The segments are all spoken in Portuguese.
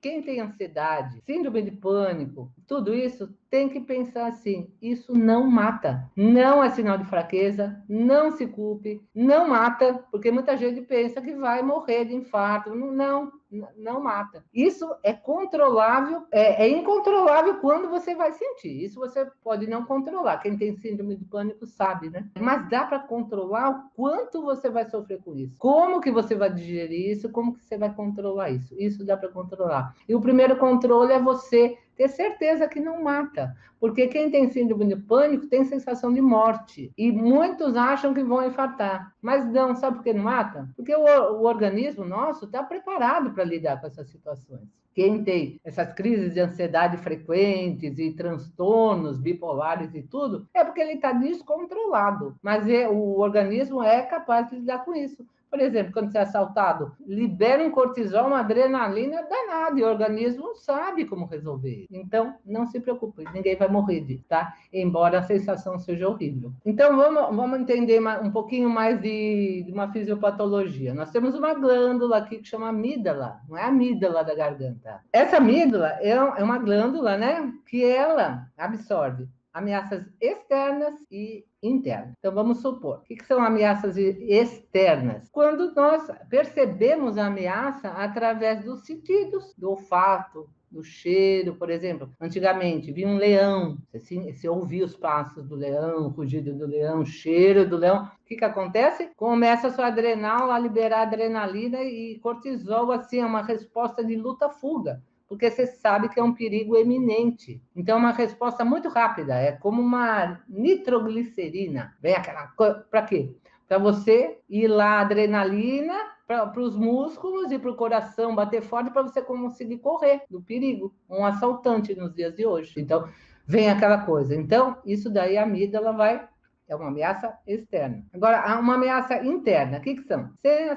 Quem tem ansiedade, síndrome de pânico, tudo isso tem que pensar assim: isso não mata, não é sinal de fraqueza, não se culpe, não mata, porque muita gente pensa que vai morrer de infarto. Não, não mata. Isso é controlável, é incontrolável quando você vai sentir. Isso você pode não controlar. Quem tem síndrome de pânico sabe, né? Mas dá para controlar o quanto você vai sofrer com isso. Como que você vai digerir isso? Como que você vai controlar isso? Isso dá para controlar. E o primeiro controle é você ter certeza que não mata. Porque quem tem síndrome de pânico tem sensação de morte. E muitos acham que vão infartar. Mas não, sabe por que não mata? Porque o organismo nosso está preparado para lidar com essas situações. Quem tem essas crises de ansiedade frequentes e transtornos bipolares e tudo, é porque ele está descontrolado. Mas o organismo é capaz de lidar com isso. Por exemplo, quando você é assaltado, libera um cortisol, uma adrenalina danada, e o organismo sabe como resolver. Então, não se preocupe, ninguém vai morrer disso, tá? Embora a sensação seja horrível. Então, vamos entender um pouquinho mais de uma fisiopatologia. Nós temos uma glândula aqui que chama amígdala, não é a amígdala da garganta. Essa amígdala é uma glândula, né, que ela absorve ameaças externas e internas. Então, vamos supor, o que são ameaças externas? Quando nós percebemos a ameaça através dos sentidos, do olfato, do cheiro, por exemplo. Antigamente, via um leão, você ouvia os passos do leão, o rugido do leão, o cheiro do leão. O que acontece? Começa a sua adrenal a liberar adrenalina e cortisol, assim, é uma resposta de luta-fuga, porque você sabe que é um perigo eminente. Então, é uma resposta muito rápida, é como uma nitroglicerina. Vem aquela coisa, para quê? Para você ir lá, adrenalina, para os músculos e para o coração bater forte, para você conseguir correr do perigo. Um assaltante nos dias de hoje. Então, vem aquela coisa. Então, isso daí a amígdala é uma ameaça externa. Agora, há uma ameaça interna. O que são?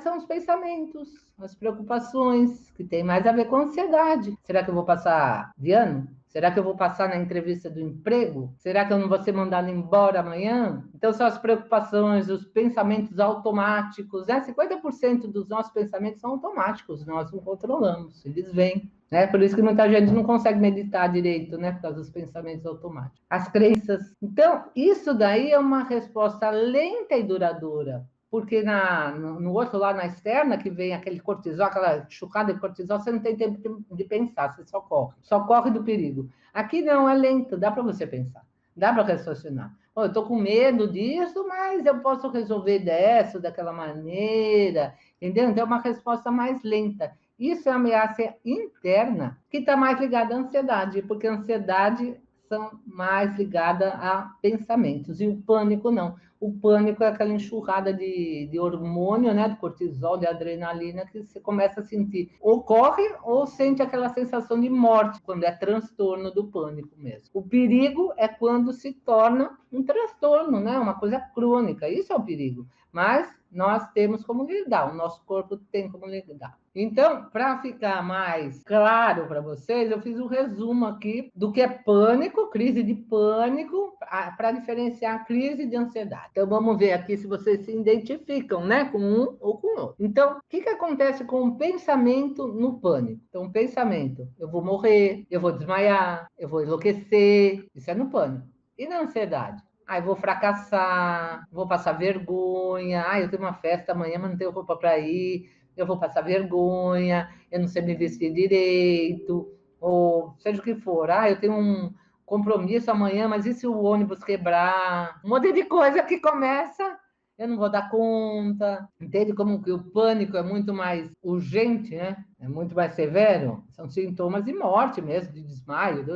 São os pensamentos, as preocupações, que tem mais a ver com a ansiedade. Será que eu vou passar de ano? Será que eu vou passar na entrevista do emprego? Será que eu não vou ser mandado embora amanhã? Então, são as preocupações, os pensamentos automáticos, né? 50% dos nossos pensamentos são automáticos, nós não controlamos, eles vêm. Né? Por isso que muita gente não consegue meditar direito, né? Por causa dos pensamentos automáticos. As crenças. Então, isso daí é uma resposta lenta e duradoura. Porque no outro lado, na externa, que vem aquele cortisol, aquela chucada de cortisol, você não tem tempo de pensar, você só corre do perigo. Aqui não, é lento, dá para você pensar, dá para raciocinar. Eu estou com medo disso, mas eu posso resolver dessa, daquela maneira, entendeu? Então, é uma resposta mais lenta. Isso é ameaça interna, que está mais ligada à ansiedade, porque a ansiedade são mais ligada a pensamentos, e o pânico não. O pânico é aquela enxurrada de hormônio, né, de cortisol, de adrenalina, que você começa a sentir. Ou corre, ou sente aquela sensação de morte, quando é transtorno do pânico mesmo. O perigo é quando se torna um transtorno, né, uma coisa crônica. Isso é o perigo. Mas nós temos como lidar, o nosso corpo tem como lidar. Então, para ficar mais claro para vocês, eu fiz um resumo aqui do que é pânico, crise de pânico, para diferenciar crise de ansiedade. Então, vamos ver aqui se vocês se identificam, né, com um ou com outro. Então, o que acontece com o pensamento no pânico? Então, o pensamento, eu vou morrer, eu vou desmaiar, eu vou enlouquecer, isso é no pânico. E na ansiedade? Eu vou fracassar, vou passar vergonha, eu tenho uma festa amanhã, mas não tenho roupa para ir, eu vou passar vergonha, eu não sei me vestir direito, ou seja o que for. Eu tenho um compromisso amanhã, mas e se o ônibus quebrar? Um monte de coisa que começa, eu não vou dar conta. Entende como que o pânico é muito mais urgente, né? É muito mais severo? São sintomas de morte mesmo, de desmaio,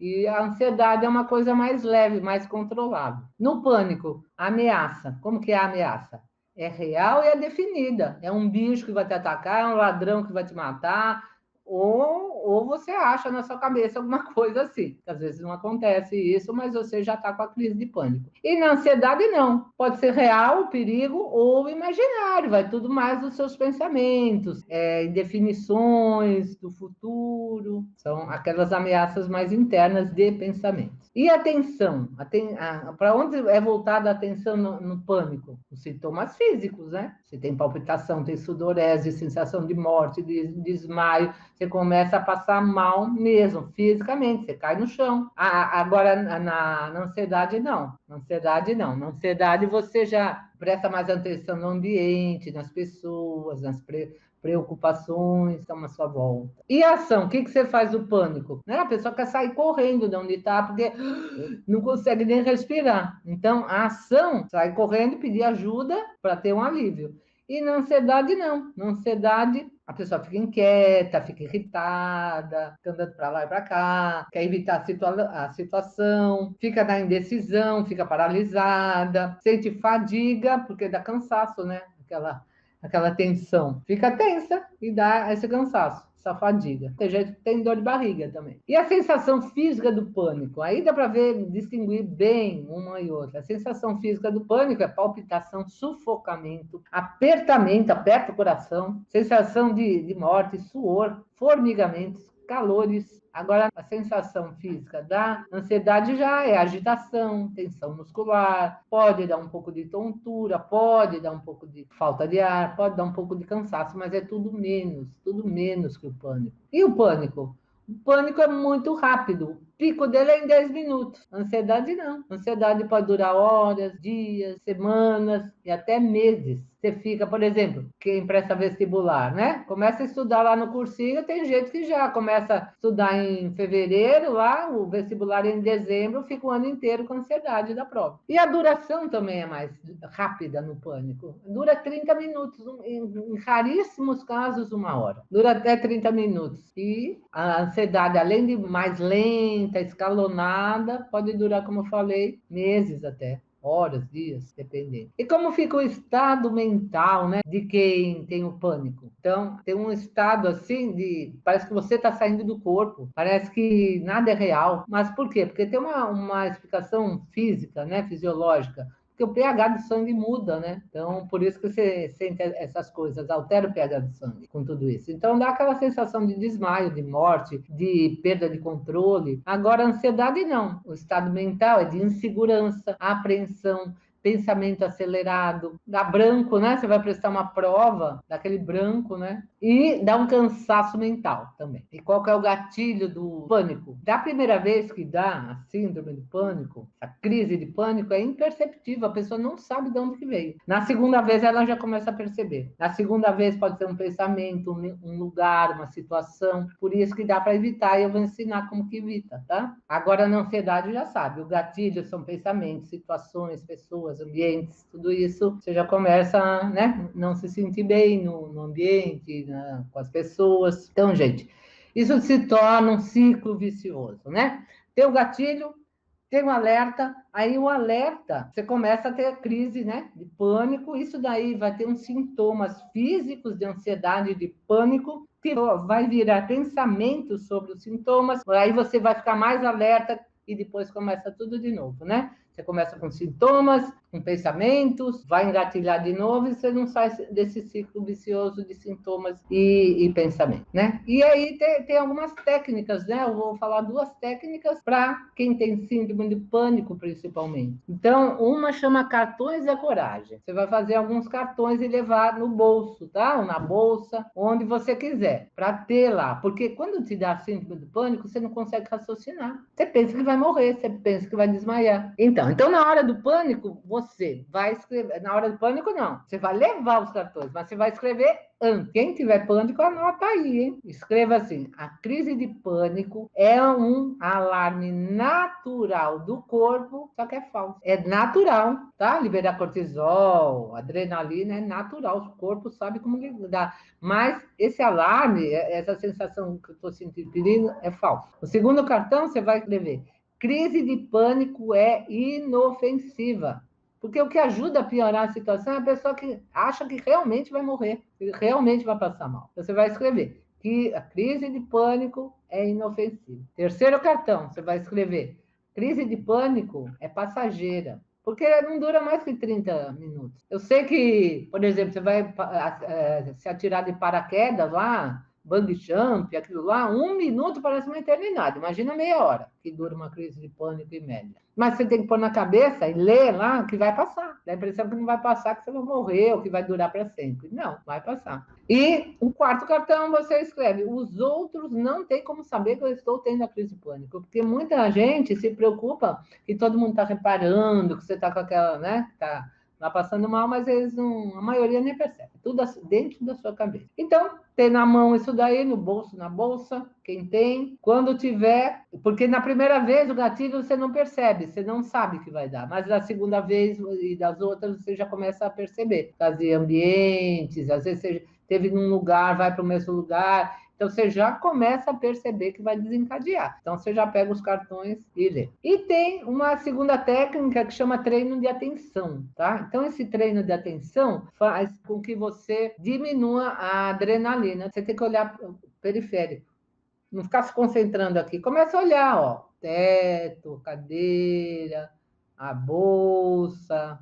e a ansiedade é uma coisa mais leve, mais controlável. No pânico, a ameaça. Como que é a ameaça? É real e é definida. É um bicho que vai te atacar, é um ladrão que vai te matar, ou você acha na sua cabeça alguma coisa assim. Às vezes não acontece isso, mas você já está com a crise de pânico. E na ansiedade, não. Pode ser real o perigo ou imaginário, vai tudo mais dos seus pensamentos, definições do futuro, são aquelas ameaças mais internas de pensamentos. E a tensão? Para onde é voltada a atenção no pânico? Os sintomas físicos, né? Você tem palpitação, tem sudorese, sensação de morte, de desmaio, você começa a passar mal mesmo, fisicamente, você cai no chão. Agora, na ansiedade, não. Na ansiedade, não. Na ansiedade, você já presta mais atenção no ambiente, nas pessoas, nas preocupações que estão à sua volta. E a ação? O que você faz do pânico? Né? A pessoa quer sair correndo de onde está, porque não consegue nem respirar. Então, a ação, sai correndo e pedir ajuda para ter um alívio. E na ansiedade, não. Na ansiedade, a pessoa fica inquieta, fica irritada, fica andando para lá e para cá, quer evitar a situação, fica na indecisão, fica paralisada, sente fadiga, porque dá cansaço, né? Aquela tensão. Fica tensa e dá esse cansaço, essa fadiga. Tem gente que tem dor de barriga também. E a sensação física do pânico? Aí dá para ver, distinguir bem uma e outra. A sensação física do pânico é palpitação, sufocamento, apertamento, aperta o coração, sensação de morte, suor, formigamentos, calores. Agora, a sensação física da ansiedade já é agitação, tensão muscular, pode dar um pouco de tontura, pode dar um pouco de falta de ar, pode dar um pouco de cansaço, mas é tudo menos que o pânico. E o pânico? O pânico é muito rápido. O pico dele é em 10 minutos. Ansiedade não. Ansiedade pode durar horas, dias, semanas e até meses. Você fica, por exemplo, quem presta vestibular, né? Começa a estudar lá no cursinho, tem gente que já começa a estudar em fevereiro, lá, o vestibular em dezembro, fica o ano inteiro com ansiedade da prova. E a duração também é mais rápida no pânico. Dura 30 minutos, em raríssimos casos, 1 hora. Dura até 30 minutos. E a ansiedade, além de mais lenta, escalonada, pode durar, como eu falei, meses até. Horas, dias, dependendo. E como fica o estado mental, né, de quem tem o pânico? Então, tem um estado assim parece que você está saindo do corpo, parece que nada é real. Mas por quê? Porque tem uma explicação física, né, fisiológica. Porque o pH do sangue muda, né? Então, por isso que você sente essas coisas, altera o pH do sangue com tudo isso. Então, dá aquela sensação de desmaio, de morte, de perda de controle. Agora, a ansiedade não. O estado mental é de insegurança, apreensão, pensamento acelerado, dá branco, né? Você vai prestar uma prova, dá aquele branco, né? E dá um cansaço mental também. E qual que é o gatilho do pânico? Da primeira vez que dá a síndrome do pânico, a crise de pânico é imperceptível, a pessoa não sabe de onde que veio. Na segunda vez ela já começa a perceber. Na segunda vez pode ser um pensamento, um lugar, uma situação, por isso que dá para evitar e eu vou ensinar como que evita, tá? Agora na ansiedade já sabe, o gatilho são pensamentos, situações, pessoas, ambientes, tudo isso você já começa a, né, não se sentir bem no ambiente, com as pessoas. Então, gente, isso se torna um ciclo vicioso, né? Tem o gatilho, tem um alerta, aí o alerta, você começa a ter crise, né, de pânico, isso daí vai ter uns sintomas físicos de ansiedade, de pânico, que vai virar pensamento sobre os sintomas, aí você vai ficar mais alerta e depois começa tudo de novo, né? Você começa com sintomas, com pensamentos, vai engatilhar de novo e você não sai desse ciclo vicioso de sintomas e pensamento, né? E aí tem algumas técnicas, né? Eu vou falar 2 técnicas para quem tem síndrome de pânico, principalmente. Então, uma chama cartões da coragem. Você vai fazer alguns cartões e levar no bolso, tá? Ou na bolsa, onde você quiser, para ter lá. Porque quando te dá síndrome de pânico, você não consegue raciocinar. Você pensa que vai morrer, você pensa que vai desmaiar. Então na hora do pânico, você vai escrever. Na hora do pânico, não. Você vai levar os cartões, mas você vai escrever antes. Quem tiver pânico, anota aí, hein? Escreva assim: a crise de pânico é um alarme natural do corpo, só que é falso. É natural, tá? Liberar cortisol, adrenalina é natural. O corpo sabe como lidar. Mas esse alarme, essa sensação que eu estou sentindo perigo, é falso. O segundo cartão, você vai escrever: crise de pânico é inofensiva. Porque o que ajuda a piorar a situação é a pessoa que acha que realmente vai morrer, que realmente vai passar mal. Você vai escrever que a crise de pânico é inofensiva. Terceiro cartão, você vai escrever: crise de pânico é passageira. Porque não dura mais que 30 minutos. Eu sei que, por exemplo, você vai se atirar de paraquedas lá, bang jump, aquilo lá, 1 minuto parece uma eternidade. Imagina meia hora que dura uma crise de pânico em média. Mas você tem que pôr na cabeça e ler lá que vai passar. Dá a impressão que não vai passar, que você vai morrer ou que vai durar para sempre. Não, vai passar. E o quarto cartão você escreve: os outros não têm como saber que eu estou tendo a crise de pânico. Porque muita gente se preocupa que todo mundo está reparando, que você está com aquela, né? Está lá passando mal, mas eles não, a maioria nem percebe. Tudo dentro da sua cabeça. Então, tem na mão isso daí, no bolso, na bolsa, quem tem. Quando tiver, porque na primeira vez o gatilho você não percebe, você não sabe que vai dar, mas na segunda vez e das outras você já começa a perceber. Fazer ambientes, às vezes você teve num lugar, vai para o mesmo lugar, então você já começa a perceber que vai desencadear. Então você já pega os cartões e lê. E tem uma segunda técnica que chama treino de atenção, tá? Então esse treino de atenção faz com que você diminua a adrenalina. Você tem que olhar para o periférico. Não ficar se concentrando aqui. Começa a olhar, ó, teto, cadeira, a bolsa,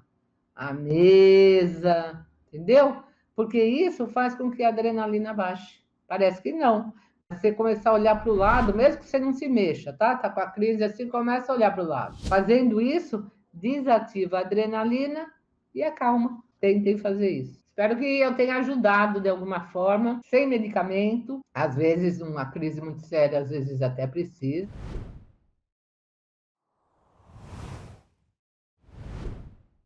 a mesa, entendeu? Porque isso faz com que a adrenalina baixe. Parece que não. Você começar a olhar para o lado, mesmo que você não se mexa, tá? Tá com a crise assim, começa a olhar para o lado. Fazendo isso, desativa a adrenalina e acalma. Tentem fazer isso. Espero que eu tenha ajudado de alguma forma, sem medicamento. Às vezes, uma crise muito séria, às vezes até precisa.